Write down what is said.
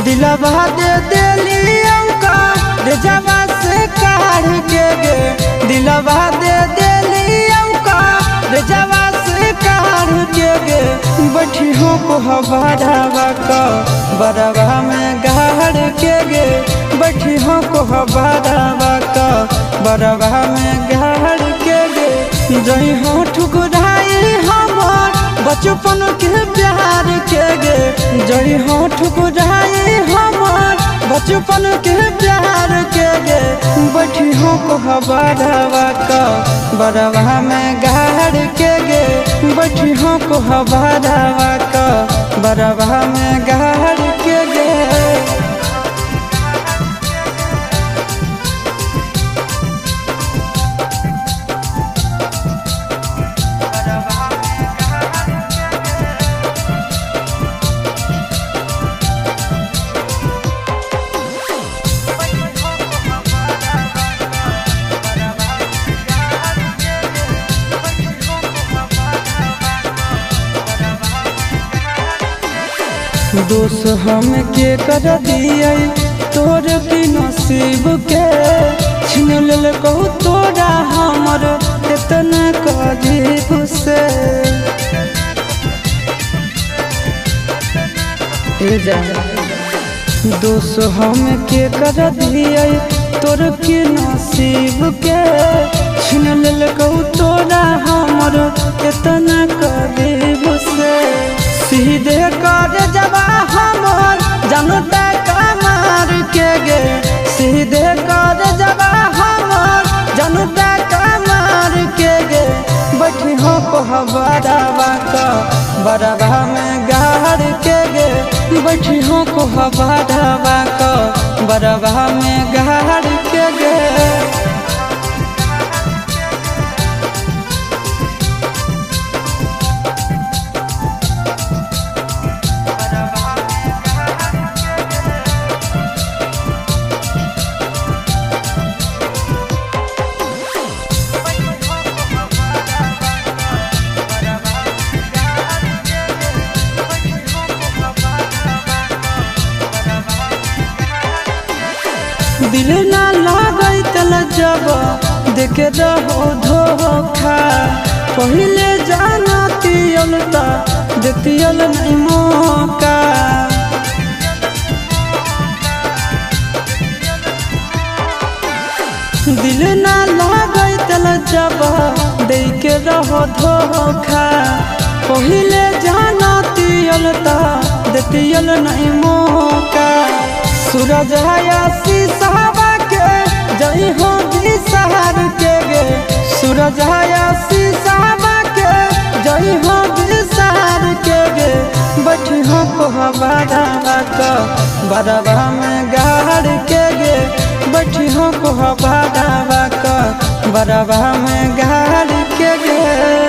दिलवा दे दिलियों का रे जवा से काढ़ के गे, दिलवा दे दिलियों का रे जवा से काढ़ के गे। बैठी हो को बड़ावा का बड़ावा में गाड़ के गे, बैठी हो को बड़ावा का बड़ावा में गाड़ के गे। जही हो ठुकराई हमार बचपन के प्यार के गे, जही हो ठुकराई हमार बचपन के प्यार के गे। बैठी हो को बड़ावा का बड़ावा में गाड़ के गे, बैठी हो को बड़ावा का बड़ावा में गाड़ के गे। दोष हम के कर दिए तोर की नसीब के, छीन लेल कहू तोरा हमर इतना करीब से। दोष हम के कर दिए तोर की नसीब के, छीन लेल कहू तोरा हमर इतना करीब से। सीधे कर जबा हमर जनता कमार के गे, सीधे कर जबा हमर जनता कमार के गे। बैठी हो को बड़ावा का बड़ावा में गाड़ के गे, बैठी हो को बड़ावा का बड़ावा में गाड़ के गे। दिल ना लागई तल जब देखे रहो धोखा, पहले जानतियल ता देतियल नहीं मौका। दिल ना लागई तल जब देखे रहो धोखा, पहले जानतियल ता देतियल नहीं मौका। सूरज हयासी साहबा के जई हो बिसहार के गे, सूरज हयासी साहबा के जई हो बिसहार के गे। बैठी हो को बड़ावा का बड़ावा में गाड़ के गे, बैठी हो को बड़ावा का बड़ावा में गाड़ के गे।